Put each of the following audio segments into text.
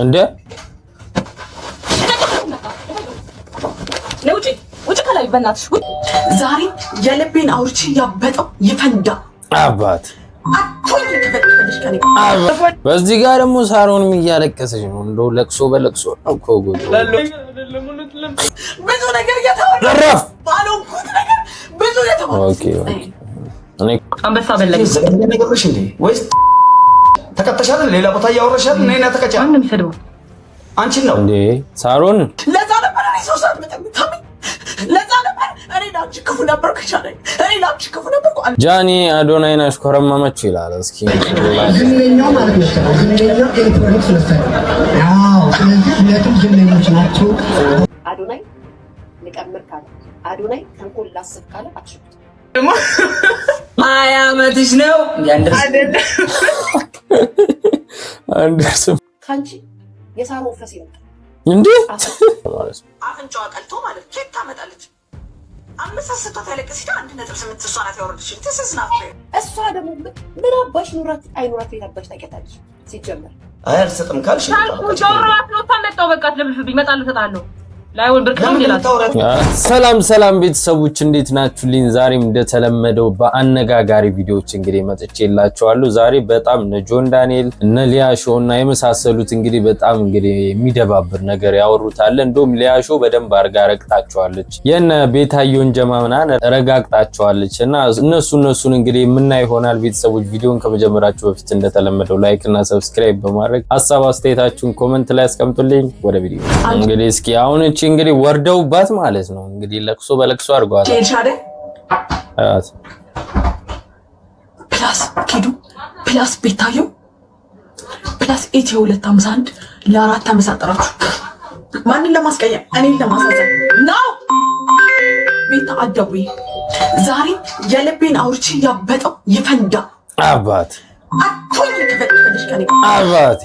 እንዴ ውጭ ከላይ በእናትሽ ዛሬ የልቤን አውርቼ ያበጠው ይፈንዳ አባት በዚህ ጋር ደግሞ ሳሮንም እያለቀሰች ነው። እንደው ለቅሶ በለቅሶ ነው እኮ ጉድ። ብዙ ነገር እየተወራ ባሎንኩት ነገር ብዙ የተወራ ኦኬ እኔ አንበሳ በለቅሶ ነገርሽ እንዴ ወይስ ተከተሻል? ሌላ ቦታ ያወራሻል? ነይና ተከቻ ማን ነው የሚሰድበው? አንቺን ነው እንዴ ሳሮን? ለዛ ነበር እኔ ሰው ሳትመጣ ለዛ ነበር እኔ ላንቺ ክፉ ነበርኩ ይቻላል። እኔ ላንቺ ክፉ ነበርኩ። ጃኒ አዶናይን አሽኮረመመች ይላል። እስኪ ዝምኛው ማለት ነው። ዝምኛው ኤሌክትሮኒክስ ነው። አዎ ስለዚህ ሁለቱም ዝምኞች ናቸው። አዶናይ ልቀምር ካለ አዶናይ ተንኮል ላስብ ካለ አትሽኩት። ማያ አመትሽ ነው አንደርስም ካንቺ የሳሮ ፈስ ይወጣ እንዴ አፍንጫዋ ቀልቶ ማለት ኬት ታመጣለች። አመሳሰቷ ታለቅሲታ 1.8 እሷ ናት ያወረደችኝ። ተሰስናፍ እሷ ደግሞ ምን አባሽ ኑራት አይኑራት የታባሽ ታውቂያታለሽ። ሲጀመር አያልሰጥም ካልሽ ጆሮአት ነው ታመጣው። በቃ ለብልፍብኝ እመጣለሁ እሰጣለሁ ላይወል ብርቅም ይላል። ሰላም ሰላም ቤተሰቦች እንዴት ናችሁልኝ? ዛሬም እንደተለመደው በአነጋጋሪ ቪዲዮዎች እንግዲህ መጥቼላችኋለሁ። ዛሬ በጣም እነ ጆን ዳንኤል እነ ሊያሾ እና የመሳሰሉት እንግዲህ በጣም እንግዲህ የሚደባብር ነገር ያወሩታል። እንደውም ሊያሾ በደንብ አርጋ ረግጣቸዋለች፣ የነ ቤታዮን ጀማምና ረጋግጣቸዋለች እና እነሱን እንግዲህ የምናይ ይሆናል። ቤተሰቦች ቪዲዮን ከመጀመራችሁ በፊት እንደተለመደው ላይክ እና ሰብስክራይብ በማድረግ ሐሳብ አስተያየታችሁን ኮሜንት ላይ አስቀምጡልኝ። ወደ ቪዲዮ እንግዲህ እስኪ አሁን እንግዲህ ወርደውባት ማለት ነው። እንግዲህ ለቅሶ በለቅሶ አድርጓል። አያት ፕላስ ኪዱ ፕላስ ቤታዮ ፕላስ ኢትዮ 251 ለአራት አመሳጠራችሁ። ማንን ለማስቀየም? እኔን ለማሳዘን ነው። ቤታ አደውይ ዛሬ የልቤን አውርቼ ያበጠው ይፈንዳ አባት አኩኝ ከፈለሽ አባት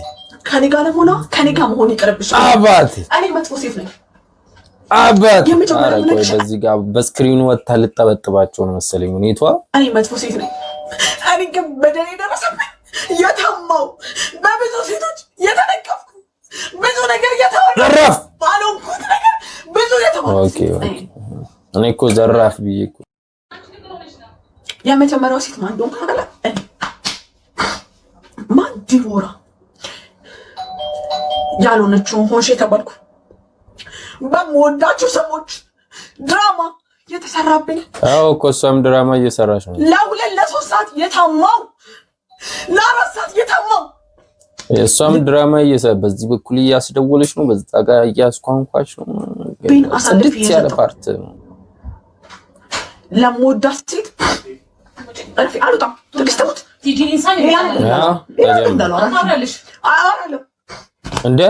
ከኔ ጋር ለሆነ ከኔ ጋር መሆን ይቀርብሽ አባት። እኔ መጥፎ ሴት ነኝ አባት። አረ ቆይ በዚህ ጋር በስክሪኑ ወጣ ልጠበጥባቸው ነው መሰለኝ ሁኔቷ። እኔ መጥፎ ሴት ነኝ። እኔ ግን በደሌ ደረሰብኝ። የታማው በብዙ ሴቶች የተነቀፍኩ ብዙ ነገር የተወራ ባሎንኩት ነገር ብዙ የተወራ ኦኬ እኔ እኮ ዘራፍ ብዬ እኮ የመጀመሪያው ሴት ማን እንደሆነ ካለ ማን ዲቦራ ያልሆነችው ሆንሽ የተባልኩ በምወዳቸው ሰዎች ድራማ የተሰራብኝ። አዎ እኮ እሷም ድራማ እየሰራች ነው። ለ2 ሰዓት የታማው ለ4 ሰዓት የታማው እሷም ድራማ በዚህ በኩል እያስደወለች ነው፣ በዛ ጋር እያስኳንኳች ነው። ቢን አሳልፍ ያለ ፓርት ነው። ለምወዳት ሴት አልፊ አሉጣም ትግስተውት ቲጂ ኢንሳን እንዴ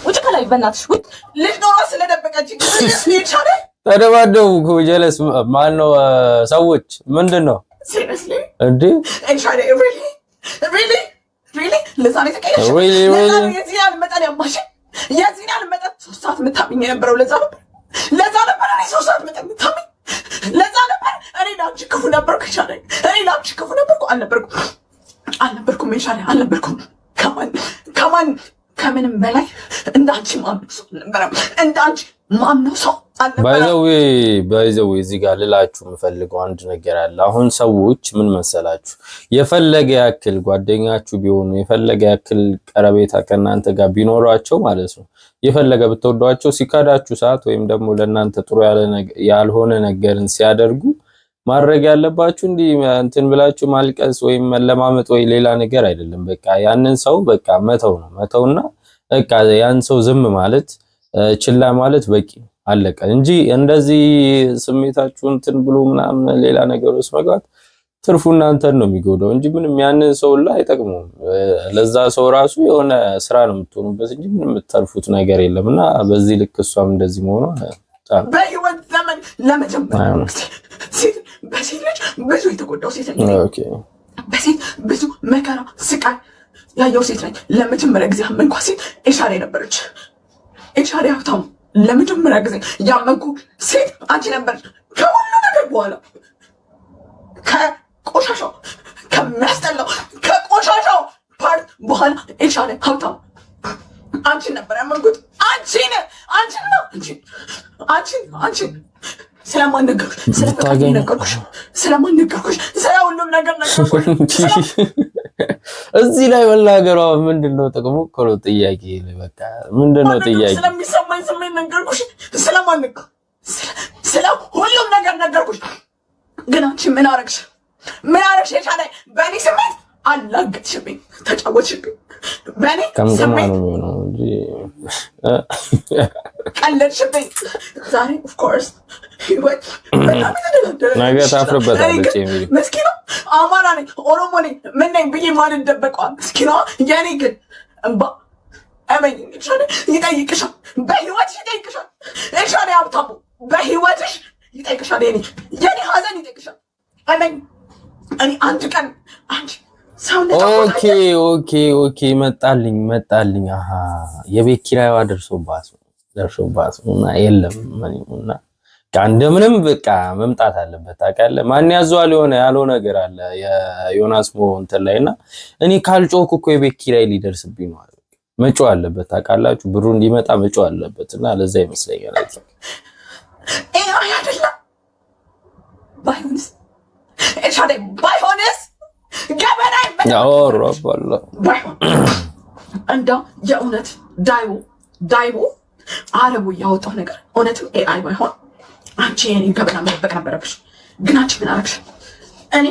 ውጭ ከላይ በእናትሽ ልጅ ነው ስለደበቀችኝ ይቻለ ተደባደቡ እኮ ጀለስ ማነው ሰዎች ምንድነው እንዴ ኢንሻአላ ሪሊ ለዛሬ ተቀየሽ የዚያን መጣን ያማሽ የዚያን መጣን 3 ሰዓት መታብኝ የነበረው ለዛ ነበር እኔ 3 ሰዓት መጣን መታብኝ ለዛ ነበር እኔ ላንቺ ክፉ ነበርኩ ይቻለ እኔ ላንቺ ክፉ ነበርኩ አልነበርኩም ኢንሻአላ አልነበርኩም ከምንም በላይ እንዳንቺ ማምነው ሰው ባይዘው እዚህ ጋር ልላችሁ የምፈልገው አንድ ነገር አለ። አሁን ሰዎች ምን መሰላችሁ፣ የፈለገ ያክል ጓደኛችሁ ቢሆኑ የፈለገ ያክል ቀረቤታ ከናንተ ጋር ቢኖራቸው ማለት ነው፣ የፈለገ ብትወዷቸው ሲካዳችሁ ሰዓት ወይም ደግሞ ለናንተ ጥሩ ያልሆነ ነገርን ሲያደርጉ ማድረግ ያለባችሁ እንትን ብላችሁ ማልቀስ ወይም መለማመጥ ወይ ሌላ ነገር አይደለም። በቃ ያንን ሰው በቃ መተውና በቃ ያን ሰው ዝም ማለት ችላ ማለት በቂ አለቀ እንጂ እንደዚህ ስሜታችሁ እንትን ብሎ ምናምን ሌላ ነገር ውስጥ መግባት ትርፉ እናንተን ነው የሚጎዳው እንጂ ምንም ያንን ሰው ላይ አይጠቅሙም። ለዛ ሰው ራሱ የሆነ ስራ ነው የምትሆኑበት እንጂ ምንም የምትተርፉት ነገር የለምና በዚህ ልክ እሷም እንደዚህ መሆኗ በህይወት ዘመን ለመጀመሪያ በሴት ልጅ ብዙ የተጎዳው ሴት ነኝ። ኦኬ በሴት ብዙ መከራ ስቃይ ያየው ሴት ነኝ። ለመጀመሪያ ጊዜ አመንኳ ሴት ኤሻሬ ነበረች። ኤሻሬ ሀብታሙ ለመጀመሪያ ጊዜ ያመንኩ ሴት አንቺ ነበርሽ። ከሁሉ ነገር በኋላ ከቆሻሻው ከሚያስጠላው ከቆሻሻው ፓርት በኋላ ኤልሻዳይ ሀብታም አንቺን ነበር ያመንኩት። አንቺን ስለማን ነገርኩሽ? ስለማን ነገርኩሽ? ስለ ሁሉም ነገር ነገርኩሽ። እዚህ ላይ መናገሯ ምንድነው ጥቅሙ? ኮሎ ጥያቄ በቃ ምንድነው ጥያቄ? ስለሚሰማኝ ስሜት ነገርኩሽ። ስለማን ነገርኩሽ? ስለ ሁሉም ነገር ነገርኩሽ። ግን አንቺ ምን አረግሽ? ኤልሻዳይ በእኔ ስሜት አላገጥሽብኝ፣ ተጫወትሽብኝ። በእኔ ስሜት ቀለድሽብኝ። ዛሬ ኦፍኮርስ ህይወት በጣም የተደላደለ ነገ ታፍርበታለች። የሚል ምስኪኗ አማራ ነኝ ኦሮሞ ነኝ ምን ነኝ ብዬ ማንን ደበቀዋ? ምስኪኗ የኔ ግን እንባ እመኝ ኤልሻዳይ ይጠይቅሻል፣ በህይወትሽ ይጠይቅሻል። ኤልሻዳይ ሀብታሙ በህይወትሽ ይጠይቅሻል። የኔ ሀዘን ይጠይቅሻል። እመኝ እኔ አንድ ቀን አንቺ ኦኬ መጣልኝ። አሃ የቤት ኪራይዋ ደርሶባት እና የለም እና እንደምንም በቃ መምጣት አለበት። ታውቃለህ ማን ያዘዋል ያለው ነገር አለ የዮናስ ሞ እንትን ላይና እኔ ካልጮክ እኮ የቤት ኪራይ ሊደርስብኝ ነው አለ። መጮህ አለበት ታውቃላችሁ፣ ብሩ እንዲመጣ መጮህ አለበትና ለዛ ይመስለኛል። አይደለም ባይሆንስ ኤልሻዳይ ባይሆንስ ገበናይ ያወራባላ እንደው የእውነት ዳይቦ አረቡ ያወጣው ነገር እውነትም ኤአይ ባይሆን አንቺ የኔ ገበና መጠበቅ ነበረብሽ። ግን አንቺ ምን አረግሽ? እኔ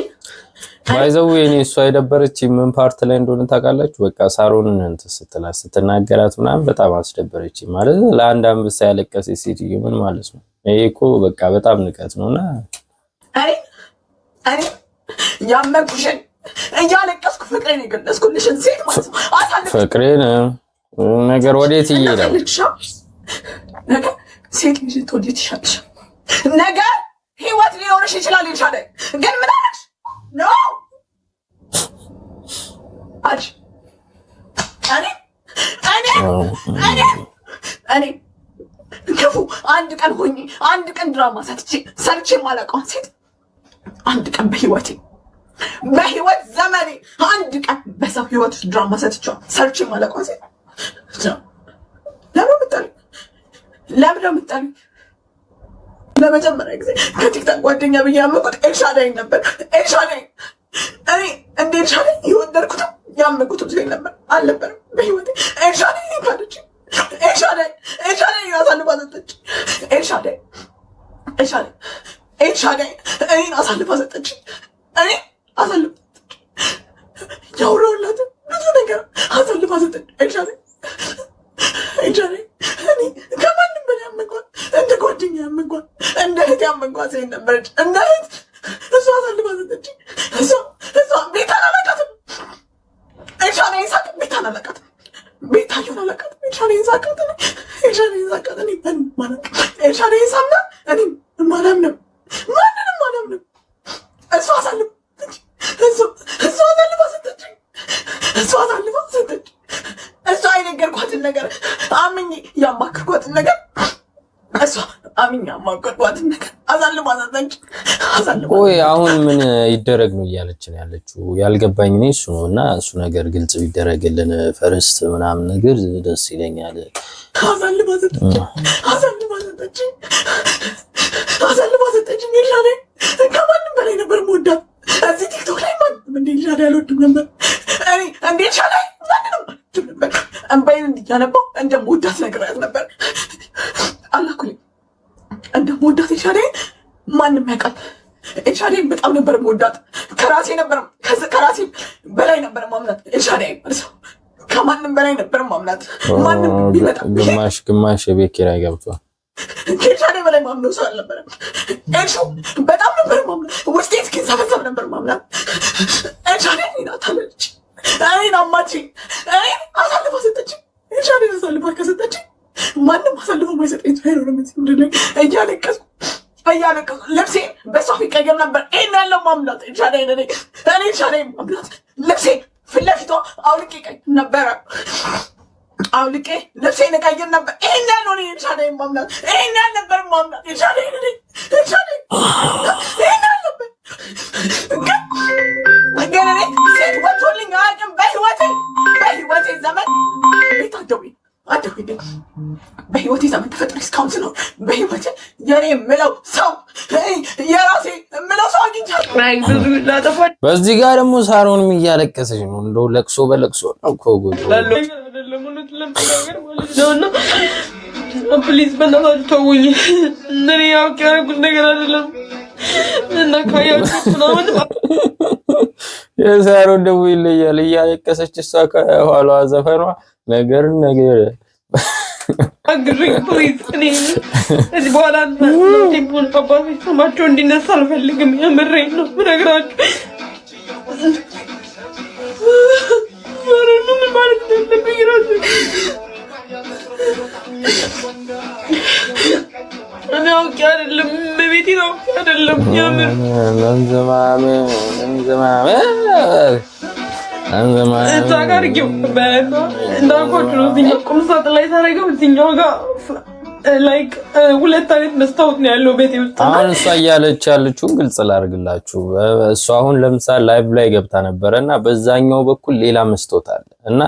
ባይዘው የኔ እሷ የደበረች ምን ፓርት ላይ እንደሆነ ታውቃላችሁ? በቃ ሳሮንን እንትን ስትናገራት ምናምን በጣም አስደበረች። ማለት ለአንድ አንበሳ ያለቀሰ ሴትዮ ምን ማለት ነው? ይሄ እኮ በቃ በጣም ንቀት ነውና እኔ ያመንኩሽን እያለቀስኩ ፍቅሬን የገለጽኩልሽን ሴት ማለት ነው አሳልፍ ፍቅሬን ነገር ወዴት ይሄዳል? ነገ ሴት ልጅ ትወልጂ ትሻለሽ። ነገ ህይወት ሊኖርሽ ይችላል። ኤልሻዳይ ግን ምን አለሽ? ኖ አጅ እኔ ክፉ አንድ ቀን ሆኜ አንድ ቀን ድራማ ሰርቼ ማለቀውን ሴት አንድ ቀን በህይወት ዘመኔ አንድ ቀን በሰው ህይወት ድራማ ሰርቼ ማለቀውን ሴት ለምን ምጣል? ለመጀመሪያ ጊዜ ከቲክታክ ጓደኛ ብዬ ያመንኩት ኤልሻዳይ ነበር። ኤልሻዳይ እኔ እንደ ኤልሻዳይ የወደድኩት ያመንኩት ሰው ነበር አልነበረም በህይወቴ። ኤልሻዳይ ይባለች ኤልሻዳይ አሳልፋ ሰጠች። ኤልሻዳይ እኔን አሳልፋ ሰጠች። ያወራሁላት ብዙ ነገር አሳልፋ ሰጠች። ኤልሻዳይ እኔ ከማንም በላይ ያመንኳት እንደ ጓደኛ ያመንኳት እንደ እህት ያመንኳት ሴት ነበረች። እንደ እህት እሷ አሳልፋ ሰጠች። እሷ ቤት አላላቃትም። ኤልሻዳይ ሳቅ ቤት አላላቃትም። ቤታየውን አላቃትም። ኤልሻዳይ ሳቃት እኔ ኤልሻዳይ ሳምና እኔ ማንም እሷ አሳልፋ ሰጠች። እሷ አይነገርኳትን ነገር አምኜ ያማክርኳትን ነገር እሷ አምኜ ያማክርኳትን ነገር አሳልፋ ሰጠች። ቆይ አሁን ምን ይደረግ ነው እያለች ነው ያለችው? ያልገባኝ እኔ እሱ ነው። እና እሱ ነገር ግልጽ ቢደረግልን ፈርስት ምናምን ነገር ደስ ይለኛል። አሳልፋ ሰጠች። ኤልሻዳይ ከማንም በላይ ነበር የምወዳት። እዚህ ቲክቶክ ላይ ማንም እንደ ኤልሻዳይ አልወድም ነበር። እኔ እንደ ኤልሻዳይ ማንንም አልወድም ነበር። እንባዬን እንዲያነባው እንደምወዳት ነግሬያት ነበር። አላኩልኝ እንደምወዳት ኤልሻዳይ ማንም ያውቃል። ኤልሻዳይን በጣም ነበር የምወዳት። ከራሴ በላይ ነበር ማምናት። ኤልሻዳይ ማለት ነው ከማንም በላይ ነበር ማምናት። ማንም ቢመጣ ግማሽ የቤት ኪራይ ገብቷል። ከኤልሻዳይ በላይ ማምነው ሰው አልነበረም። ኤልሹ በጣም ነበር ማምናት። ውስጤ እስኪንሰፈሰፍ ነበር ማምናት። ኤልሻዳይ እኔን አታለለች። እኔን አማችኝ። እኔን አሳልፋ ሰጠችኝ። ኤልሻዳይን አሳልፋ ከሰጠችኝ ማንም አሳልፎ ማይሰጠኝ ሰው አይኖርም። እያለቀስኩ ልብሴ በሷ ፊት ቀይር ነበር። ይሄን ያለው ማምናት ኤልሻዳይን እኔ ኤልሻዳይን ማምናት ልብሴ ፊት ለፊቷ አውልቄ ቀይ ነበረ። አውልቄ ልብሴን እቀይር ነበር። ይሄን ያለው ነው የሻለኝ ማምናት። ይሄን ያል ነበር ማምናት የሻለኝ ነው ይሄን ያል ነበር። ግን እኔ ሴት ወጥቶልኝ አያውቅም በህይወቴ ዘመን በህይወቴ ዘመን ተፈጥሮ እስካሁን ነው። በህይወቴ የኔ የምለው ሰው የራሴ የምለው ሰው አግኝቻለሁ። በዚህ ጋር ደግሞ ሳሮንም እያለቀሰች ነው። እንደው ለቅሶ በለቅሶ ነው እኮ ጉድ ፕሊዝ በእናታችሁ ተውኝ። እኔ ያውቅ ያደረጉት ነገር አይደለም እና ካያችሁ ምናምን የሳሮን ደግሞ ይለያል። እያለቀሰች እሷ ከኋላዋ ዘፈኗ ነገር አግሪኝ ፕሊዝ። እኔ እዚህ በኋላ ቴምፖን ፓፓስ ሰማቸው እንዲነሳ አልፈልግም። የምሬን ነው ብነግራችሁ። ምን ማለት እንደለብኝ ራሱ እኔ አውቄ አይደለም፣ በቤቴ ነው አይደለም። የምር ታጋርጊው እንዳልኳችሁ ነው። እዚህኛው ቁም ሳጥን ላይ ታደርገው እዚህኛው ጋር ላይክ ሁለት አይነት መስታወት ነው ያለው ቤቴ ውስጥ። አሁን እሷ እያለች ያለችውን ግልጽ ላድርግላችሁ። እሷ አሁን ለምሳሌ ላይቭ ላይ ገብታ ነበረና በዛኛው በኩል ሌላ መስታወት አለ እና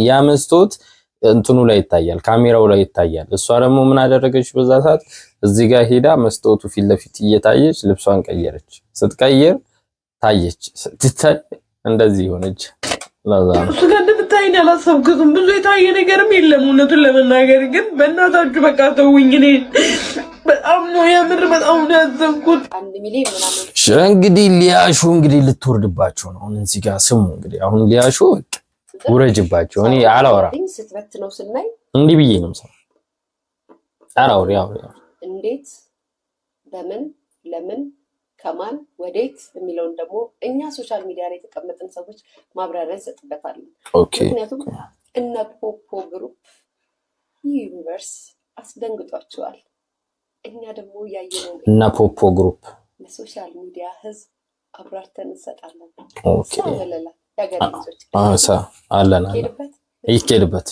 ያ መስታወት እንትኑ ላይ ይታያል፣ ካሜራው ላይ ይታያል። እሷ ደግሞ ምን አደረገች? በዛ ሰዓት እዚህ ጋር ሄዳ መስታወቱ ፊት ለፊት እየታየች ልብሷን ቀየረች። ስትቀየር ታየች። ስትታይ እንደዚህ ሆነች። ለዛ እሱ ጋር እንደምታይኝ አላሰብኩትም። ብዙ የታየ ነገርም የለም እውነቱን ለመናገር ግን በእናታችሁ በቃ ተውኝ። እኔ በጣም ነው የምር በጣም ነው ያዘንኩት። 1 ሚሊዮን ምናምን እንግዲህ ሊያሹ እንግዲህ ልትወርድባቸው ነው። አሁን እዚህ ጋር ስሙ እንግዲህ አሁን ሊያሹ ውረጅባቸው። እኔ አላወራም ስትበት ነው ስናይ እንዲህ ብዬ ነው ሰው አላወራ ያው እንዴት በምን ለምን ከማን ወዴት የሚለውን ደግሞ እኛ ሶሻል ሚዲያ ላይ የተቀመጥን ሰዎች ማብራሪያ እንሰጥበታለን። ምክንያቱም እነ ፖፖ ግሩፕ ዩኒቨርስ አስደንግጧቸዋል። እኛ ደግሞ ያየነው እነ ፖፖ ግሩፕ ለሶሻል ሚዲያ ህዝብ አብራርተን እንሰጣለን። ኦኬ ወለላ ያገር ልጆች አለና ይኬድበት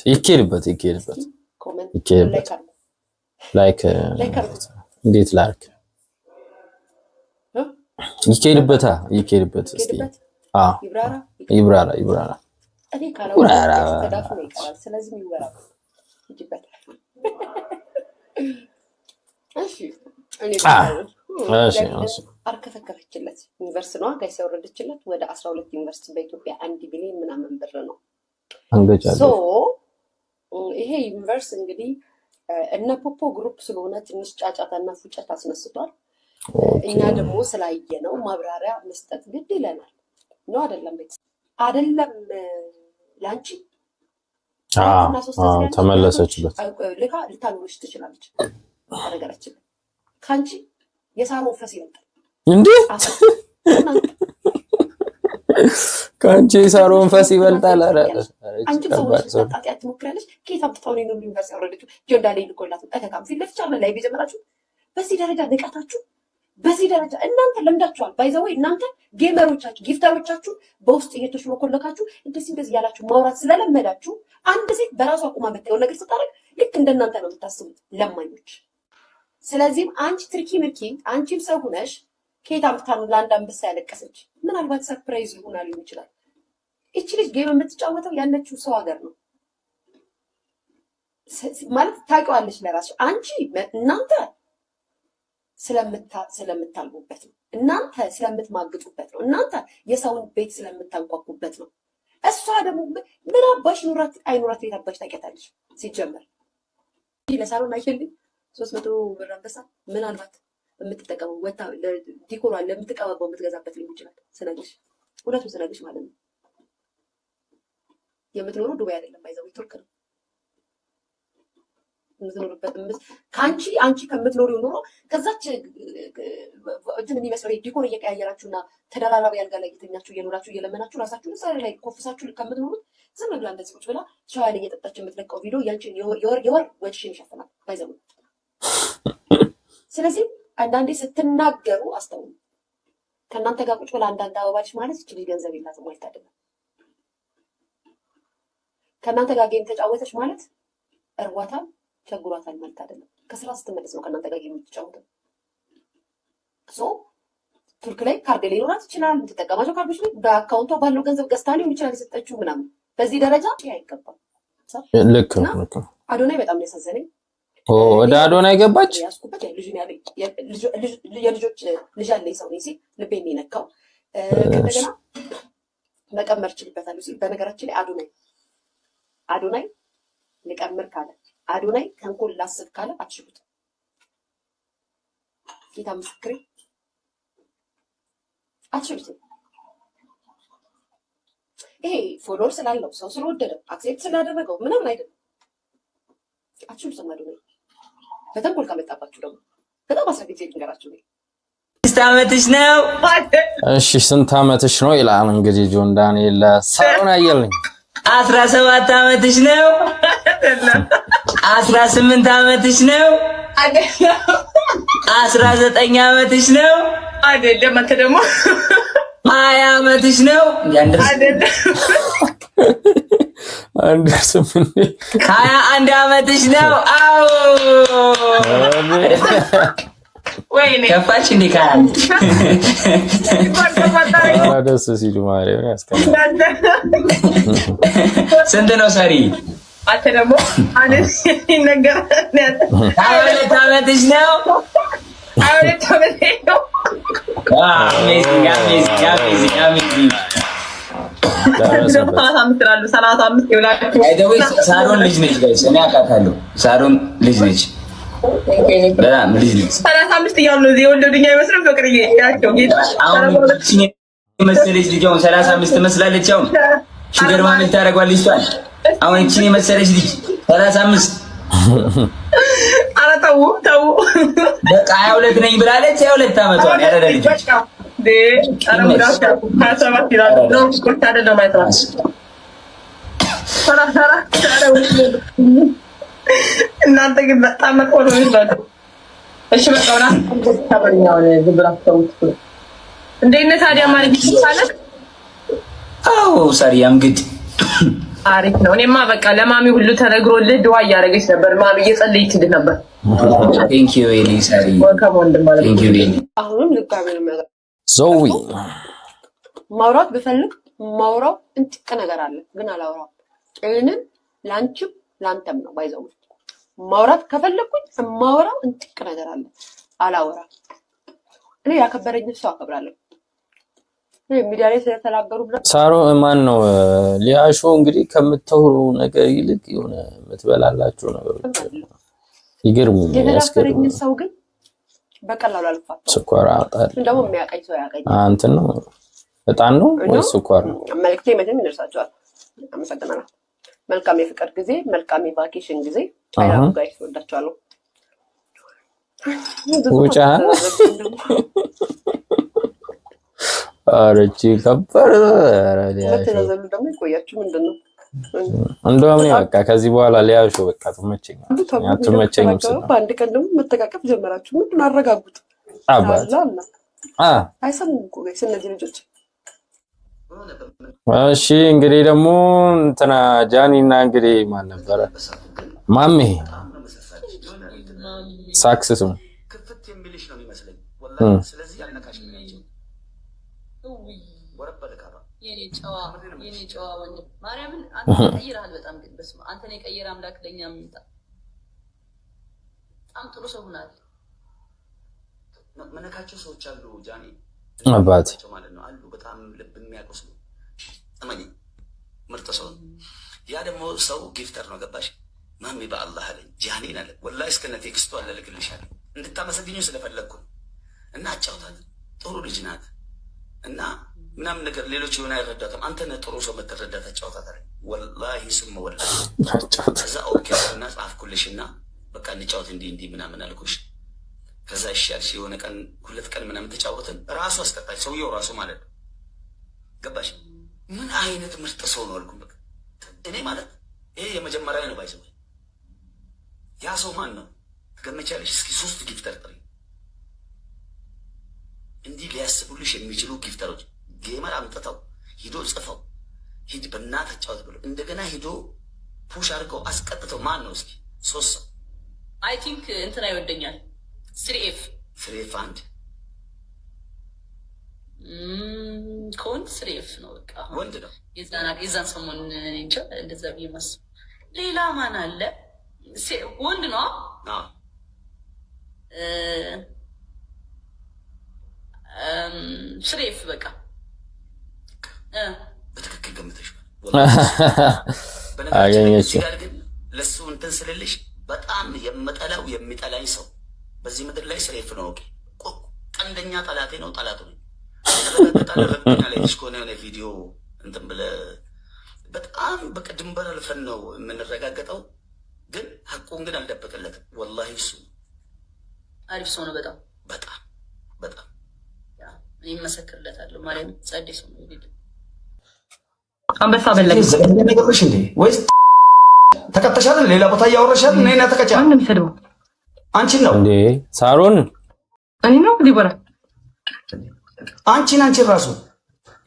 ኮሜንት ላይክ እንዴት ላርክ ይኬድበት እስቲ ይብራራ እኔ ካላወራ ተዳፍኖ ይቀራል። ስለዚህ ይወራ ይጅበት። እሺ አርከፈከፈችለት ዩኒቨርስ ነው ጋይስ ያወረደችለት ወደ 12 ዩኒቨርሲቲ በኢትዮጵያ 1 ቢሊዮን ምናምን ብር ነው። ሶ ይሄ ዩኒቨርስ እንግዲህ እነ ፖፖ ግሩፕ ስለሆነ ትንሽ ጫጫታና ፉጨት አስነስቷል። እኛ ደግሞ ስላየነው ማብራሪያ መስጠት ግድ ይለናል። ነው አይደለም? ቤት አይደለም ላንቺ ተመለሰችበት ልካ ልታኖርሽ ትችላለች። ነገራችን ካንቺ የሳሮን ፈስ ይወጣል እንዴ? ካንቺ የሳሮን ፈስ ይበልጣል። አረ አንቺ ሰውጣጣት ትሞክራለሽ። ከየት አምጥታው ነው ዩኒቨርሲቲ ያወረደችው? ጆንዳሌ ልኮላት ተከካም ፊት ለፊት አለ ላይ ቢጀምራችሁ በዚህ ደረጃ ንቃታችሁ በዚህ ደረጃ እናንተ ለምዳችኋል። ባይዘው እናንተ ጌመሮቻችሁ ጊፍተሮቻችሁ በውስጥ እየተሽሎኮለካችሁ እንደዚህ ያላችሁ ማውራት ስለለመዳችሁ አንድ ሴት በራሷ አቁማ መጣው ነገር ስታረግ ልክ እንደናንተ ነው የምታስቡት ለማኞች። ስለዚህም አንቺ ትርኪ ምርኪ አንቺም ሰው ሆነሽ ከየት አምጥታን ለአንድ አንበሳ ያለቀሰች ምናልባት ሰርፕራይዝ ይሆናል ይችላል። እቺ ልጅ ጌም የምትጫወተው ያለችው ሰው ሀገር ነው ማለት ታውቂዋለሽ ለራስሽ። አንቺ እናንተ ስለምታልቡበት ነው። እናንተ ስለምትማግጡበት ነው። እናንተ የሰውን ቤት ስለምታንኳኩበት ነው። እሷ ደግሞ ምን አባሽ ኑራት አይኑራት ቤት አባሽ ታውቂያታለሽ። ሲጀመር ለሳሎን አይፈልግ 300 ብር አንበሳ ምናልባት የምትጠቀመው ወጣ ዲኮር አለ የምትቀባባው የምትገዛበት ሊሆን ይችላል። ስለዚህ ሁለቱም ስለዚህ ማለት ነው የምትኖረው ዱባይ አይደለም ባይዘው ቱርክ ነው የምትኖርበት። አንቺ ከምትኖሪው ኑሮ ከዛች እንትን የሚመስለው ዲኮር እየቀያየራችሁና ተደራራቢ አልጋ ላይ እየተኛችሁ እየኖራችሁ እየለመናችሁ ራሳችሁን እዛ ላይ ኮፍሳችሁ ከምትኖሩት ዝም ብላ እንደዚህ ቁጭ ብላ ሻይ ላይ እየጠጣች የምትለቀው ቪዲዮ ያንቺን የወር ወጪሽን ይሸፍናል ባይዘው። ስለዚህ አንዳንዴ ስትናገሩ አስተውሉ። ከእናንተ ጋር ቁጭ ብላ አንዳንድ አበባልሽ ማለት እቺ ልጅ ገንዘብ የላትም ማለት አይደለም። ከእናንተ ጋር ጌም ተጫወተች ማለት እርዋታል ቸግሯታል ማለት አይደለም። ከስራ ስትመለስ ነው ከእናንተ ጋር የምትጫወተው። ቱርክ ላይ ካርድ ሊኖራት ይችላል። የምትጠቀማቸው ካርዶች ላይ በአካውንቷ ባለው ገንዘብ ገዝታ ሊሆን ይችላል የሰጠችው ምናምን። በዚህ ደረጃ አይገባም። ልክ ነው። አዶናይ በጣም ያሳዘነኝ ወደ አዶናይ ገባች። ያስኩበት የልጆች ልጅ አለኝ ሰው ነኝ ሲል ልቤን የነካው ከእንደገና መቀመር ችልበታለሁ ሲል በነገራችን ላይ አዶናይ ልቀምር ካለ አዶናይ ተንኮል ላስብ ካለ አትችሉት። ጌታ ምስክሬ አትችሉትም። ይሄ ፎሎወር ስላለው ሰው ስለወደደው አክሴፕት ስላደረገው ምናምን አይደለም። አትችሉትም። አዶናይ በተንኮል ከመጣባችሁ ደግሞ በጣም አስረግጬ ልንገራችሁ ነው። ስንት ዓመትሽ ነው? እሺ ስንት ዓመትሽ ነው ይላል እንግዲህ ጆን ዳንኤል ሳሮን አየልኝ። 17 ዓመትሽ ነው? 18 ዓመትሽ ነው? 19 ዓመትሽ ነው? አይደለም። አንተ ደግሞ 20 ዓመትሽ ነው? አይደለም። አንድ 21 ዓመትሽ ነው? አዎ ወይኔ ከፋች እንዴ ካል ደስ ሲሉ ማርያም ያስከፋል። ስንት ነው ሰሪ? አንተ ደግሞ አነስ ነገር ሁለት ዓመትሽ ነው? አውለት ተበለ ነው። አሜዚንግ ሳሮን ልጅ ነች ጋይስ፣ እኔ አውቃታለሁ። ሳሮን ልጅ ነች፣ በጣም ልጅ ነች። 35 እያሉ ነው የወለዱኝ አይመስልም? ፍቅርዬ ያቸው ጌታ አሁን መሰለች ልጅ አሁን 35 ትመስላለች። አሁን ሹገር ማምን ታደርጓለች እሷን። አሁን እቺን የመሰለች ልጅ 35 ኧረ ተው በቃ 22 ነኝ ብላለች። 22 ዓመቷን ያረደ ልጅ እናንተ ግን በጣም መጥፎ ነው ይላል። እሺ በቃ ወራ ታበኛው ዝብራቸው እንዴት ነህ ታዲያ? ማለት ይቻላል። አዎ ሳሪያም ግድ አሪፍ ነው። እኔማ በቃ ለማሚ ሁሉ ተነግሮልህ ድዋ እያደረገች ነበር። ማሚ እየጸለየችልህ ነበር። ቴንክ ዩ ኤሊ ሳሪ ቴንክ ዩ ኤሊ። አሁንም ልጋቤ ነው የሚያደርገው ዞዊ ማውራት ብፈልግ ማውራው እንጥቅ ነገር አለ ግን አላውራው። ይሄንን ላንቺም ላንተም ነው ባይዘው። ማውራት ከፈለኩኝ ማውራው እንጥቅ ነገር አለ አላወራም። እኔ ያከበረኝ ሰው አከብራለሁ። ሚዲያ ላይ ስለተናገሩ ብለ ሳሮ ማን ነው ሊያሾ እንግዲህ ከምትተውሩ ነገር ይልቅ የሆነ የምትበላላችሁ ነገሮች ይገርሙኛል። ያስከረኝ ሰው ግን በቀላሉ አልፋታው። ስኳር አጣል እንደውም የሚያቀኝ ሰው ያቀኝ አንተ ነው በጣም ነው ወይስ ስኳር ነው? መልክቴ መቼም ይደርሳቸዋል። አመሰግናለሁ። መልካም የፍቅር ጊዜ፣ መልካም የቫኬሽን ጊዜ። አይላም ጋይስ ወዳችኋለሁ። ውጫ አረቺ ከበር ለተዘሉ ደግሞ ይቆያችሁ። ምንድነው እንደውም ነው በቃ ከዚህ በኋላ ሊያሾ በቃ ትመቸኝም ስለ በአንድ ቀን ደግሞ መተቃቀፍ ጀመራችሁ። ምንድን አረጋጉት አባት አይሰሙም እኮ ጋይስ እነዚህ ልጆች። እሺ እንግዲህ ደግሞ እንትና ጃኒና እንግዲህ ማን ነበረ ማሜ ሳክስ ስሙ ክፍት የሚልሽ ነው የሚመስለኝ ወላሂ። ስለዚህ ያልነካሽ ነው ያለው ወረበለካባ የኔ ጨዋ ወንድም ማርያምን አንተ ቀይረሃል በጣም ግን በስመ አንተ ነው የቀየረ አምላክ ለኛ ምንጣ በጣም ጥሩ ሰው ሆናል። መነካቸው ሰዎች አሉ ጃኒ አባት ማለት ነው አሉ በጣም ልብ የሚያቆስሉ እመኒ ምርጥ ሰው። ያ ደግሞ ሰው ጊፍተር ነው ገባሽ? ማሚ በአላህ አለኝ ጃኒን አለ ወላሂ እስከነ ቴክስቱ አለ ልክልሻለሁ እንድታመሰግኙ ስለፈለግኩ እና አጫውታት ጥሩ ልጅ ናት እና ምናምን ነገር ሌሎች የሆነ አይረዳትም። አንተ ነህ ጥሩ ሰው መተረዳት አጫውታት አለኝ ወላሂ ስም ወላሂ አጫውታት ከዛ ኦኬ እና ጻፍኩልሽና በቃ እንጫወት እንዲህ ምናምን አልኩሽ። ከዛ ይሻልሽ የሆነ ቀን 2 ቀን ምናምን ተጫወትን። ራሱ አስቀጣች ሰውየው ራሱ ማለት ነው ገባሽ? ምን አይነት ምርጥ ሰው ነው አልኩኝ። በቃ እኔ ማለት ይሄ የመጀመሪያ ነው ባይዘው። ያ ሰው ማን ነው ትገመቻለሽ? እስኪ 3 ጊፍተር ጥሪ እንዲህ ሊያስቡልሽ የሚችሉ ጊፍተሮች ጌመር አምጥተው ሂዶ ጽፈው ሂድ በእናትህ ተጫወት ብሎ እንደገና ሂዶ ፑሽ አድርገው አስቀጥተው ማን ነው እስኪ 3 ሰው አይ ቲንክ እንትና ይወደኛል 3F አንድ ከወንድ 3F ነው በቃ ወንድ ነው። የዛን ሰሞን እንጃ እንደዛ ቢመስል ሌላ ማን አለ? ወንድ ነው። አዎ 3F በቃ በትክክል ገምተሽ አገኘች። ግን ለሱ እንትን ስለልሽ በጣም የምጠላው የሚጠላኝ ሰው በዚህ ምድር ላይ 3F ነው። ኦኬ ቀንደኛ ጠላቴ ነው። ጠላቱ ነው። ረግጠኛ ላይ ከሆነ የሆነ ቪዲዮ እንትን ብለህ በጣም በቃ ድንበር አልፈን ነው የምንረጋገጠው። ግን ሀቁን ግን አልደበቅለትም። ወላሂ እሱ አሪፍ ሰው ነው። በጣም በጣም በጣም ይመሰክርለታለሁ ማለት ጸዴ ሰው ነው። ይሄድ አንበሳ በለኝ ነገርሽ እንዴ ወይስ ተከተሻል? ሌላ ቦታ እያወረሻል? እኔና ተከቻ ማንም ሰደው አንቺን ነው እንዴ ሳሮን? እኔ ነው ሊበራ አንቺን ራሱ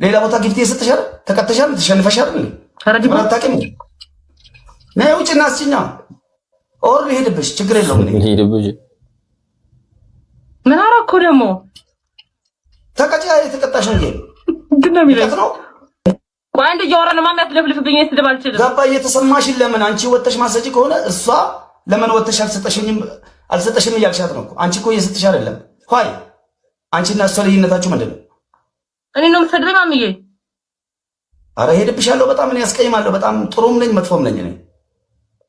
ሌላ ቦታ ጊፍት እየሰጠሻል? ተከተሻል? ተሸንፈሻል? ታረዲ ባታቀም ነይ ውጭና አስጭኛ ኦር ሊሄድብሽ ችግር የለውም። ሊሄድብሽ ምን አረኩ ደግሞ ተቀጫ የተቀጣሽ እንዴ ግን ነው የሚለው ቆይ አንድ እያወራን ማማት ለፍልፍብኝ ስድብ አልችልም። ገባ እየተሰማሽን ለምን አንቺ ወጥተሽ ማሰጪ ከሆነ እሷ ለምን ወጥተሽ አልሰጠሽም እያልሻት ነው እኮ። አንቺ እኮ እየሰጥሽ አይደለም። ሆይ አንቺና እሷ ልዩነታችሁ ምንድን ነው? እኔ ነው የምትሰድበኝ ማምዬ? አረ ሄድብሻለሁ። በጣም እኔ ያስቀይማለሁ። በጣም ጥሩም ነኝ መጥፎም ነኝ እኔ።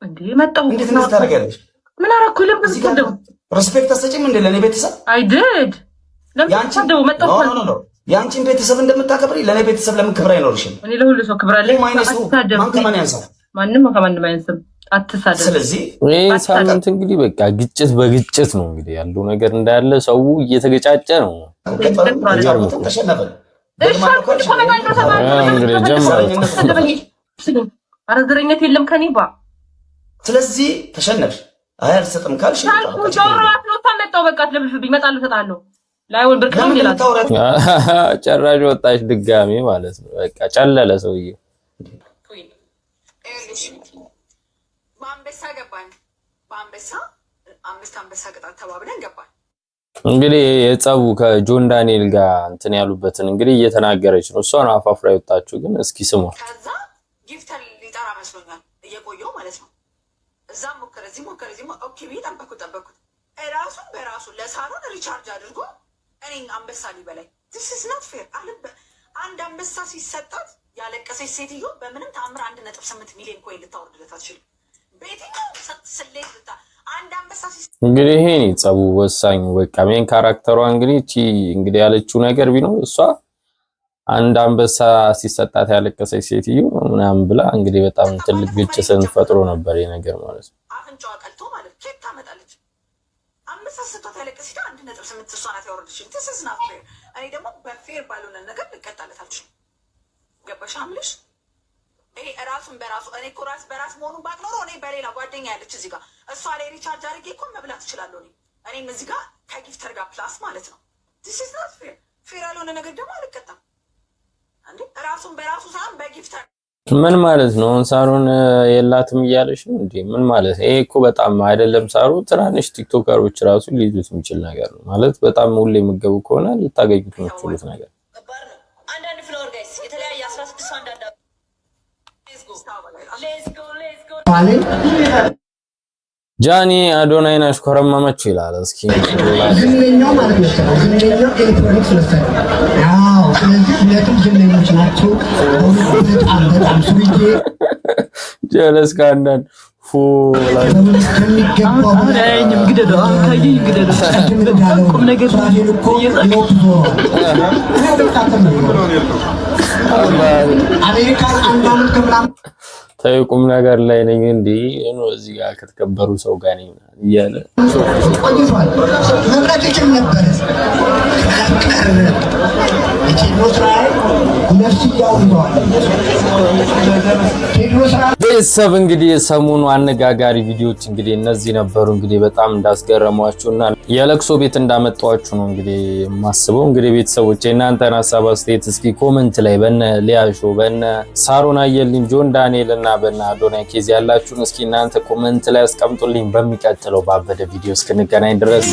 እንዴ መጣሁ። እንዴት ነው ታደርጊያለሽ? ምን አረኩ? ለምን ትሰደው? ሪስፔክት አትሰጪም እንዴ ለኔ ቤተሰብ? አይ ዲድ ለምን ትሰደው? መጣሁ። ኖ ያንቺን ቤተሰብ እንደምታከብሪ ለኔ ቤተሰብ ለምን ክብር አይኖርሽም? እኔ ለሁሉ ሰው ክብር አለኝ። ማን ከማን ያንሳል? ማንም ከማንም አያንስም። አትሳደብ። ስለዚህ ይሄ ሳምንት እንግዲህ በቃ ግጭት በግጭት ነው እንግዲህ ያለው ነገር እንዳለ ሰው እየተገጫጨ ነው። ተሸነፈ አረዘረኝነት የለም ከኔ ባ ስለዚህ ተሸነፍሽ። አይ አልሰጥም ካልሽ ጆሮዋት ነው ታመጣው። በቃ ለብልፍብኝ እመጣለሁ እሰጣለሁ። ላይሆን ብርቅ ነው ይላል። ጨራሽ ወጣች ድጋሜ ማለት ነው። በቃ ጨለለ ሰውዬው። በአንበሳ ገባን። በአንበሳ አንበሳ ቅጣት ተባብለን ገባን። እንግዲህ የጸቡ ከጆን ዳንኤል ጋር እንትን ያሉበትን እንግዲህ እየተናገረች ነው። እሷን አፋፍራ የወጣችሁ ግን እስኪ ስሙ። ከዛ ጊፍተር ሊጠራ መስሎኛል እየቆየው ማለት ነው። እዛም ሞከረ እዚህ ሞከረ እዚህ ኦኬ ብዬ ጠበኩት። እራሱን በራሱ ለሳሮን ሪቻርጅ አድርጎ እኔ አንበሳ ሊበላይ this is not fair አለበ። አንድ አንበሳ ሲሰጣት ያለቀሰች ሴትዮ በምንም ተአምር 1.8 ሚሊዮን ኮይን ልታወርድለት አትችልም። በየትኛው ስሌት ልታ አንድ አንበሳ እንግዲህ ይሄ ጸቡ ወሳኝ በቃ ሜን ካራክተሯ እንግዲህ እቺ እንግዲህ ያለችው ነገር ቢኖር እሷ አንድ አንበሳ ሲሰጣት ያለቀሰች ሴትዮ ምናምን ብላ እንግዲህ በጣም ትልቅ ግጭትን ፈጥሮ ነበር ይሄ ነገር ማለት ነው። አፍንጫዋ ቀልቶ ማለት ኬት ታመጣለች። አንበሳ ሲሰጣት ያለቀሰች 1.8 እሷ ናት ያወረደችኝ። this is not fair። እኔ ደግሞ በፌር ባልሆነ ነገር ልቀጣለት አልችልም። ገባሽ አምልሽ? ይሄ ራሱን በራሱ እኔ እኮ ራስ በራስ መሆኑን ባቅ ኖሮ እኔ በሌላ ጓደኛ ያለች እዚህ ጋር እሷ ላይ ሪቻርጅ አድርጌ እኮ መብላት እችላለሁ። እኔም እዚህ ጋር ከጊፍተር ጋር ፕላስ ማለት ነው። this is not fair። ፌር ያልሆነ ነገር ደግሞ አልቀጣም እንዴ። ራሱን በራሱ ሳይሆን በጊፍተር ምን ማለት ነው? ሳሮን የላትም እያለሽ ነው እንዴ? ምን ማለት ይሄ እኮ በጣም አይደለም። ሳሩ ትናንሽ ቲክቶከሮች ራሱ ሊይዙት የሚችል ነገር ነው ማለት በጣም ሁሌ የሚገቡ ከሆነ ልታገኙት የምትችሉት ነገር አንዳንድ ፍሎር ጋይስ የተለያየ 16 ሰው አንዳንድ ጃኒ አዶናይን አሽኮረመመችው ይላል። እስኪ ዝነኛው ማለት ነው። ዝነኛው ኤሌክትሮኒክስ መሰለኝ። አዎ፣ ስለዚህ ሁለቱም ዝነኞች ናቸው። በጣም ሱሪዬ ጀለስ ካንዳን ፉላ ከሚገባው ቁም ነገር አሜሪካን አንድ አመት ከምናምን ተይ ቁም ነገር ላይ ነኝ እንዴ ነው እዚህ ጋር ከተከበሩ ሰው ጋር ነኝ እያለ ቆይቷል። መብራት ይችል ነበር ቴድሮስ ላይ ነፍስያው ይዘዋል። ቴድሮስ ቤተሰብ እንግዲህ የሰሞኑ አነጋጋሪ ቪዲዮዎች እንግዲህ እነዚህ ነበሩ። እንግዲህ በጣም እንዳስገረሟችሁና የለቅሶ ቤት እንዳመጣችሁ ነው እንግዲህ የማስበው። እንግዲህ ቤተሰቦች እናንተን ሀሳብ አስተያየት እስኪ ኮሜንት ላይ በነ ሊያሾ በነ ሳሮን አየልኝ ጆን ዳንኤል እና በነ አዶናይ ኬዝ ያላችሁን እስኪ እናንተ ኮሜንት ላይ አስቀምጡልኝ። በሚቀጥለው ባበደ ቪዲዮ እስክንገናኝ ድረስ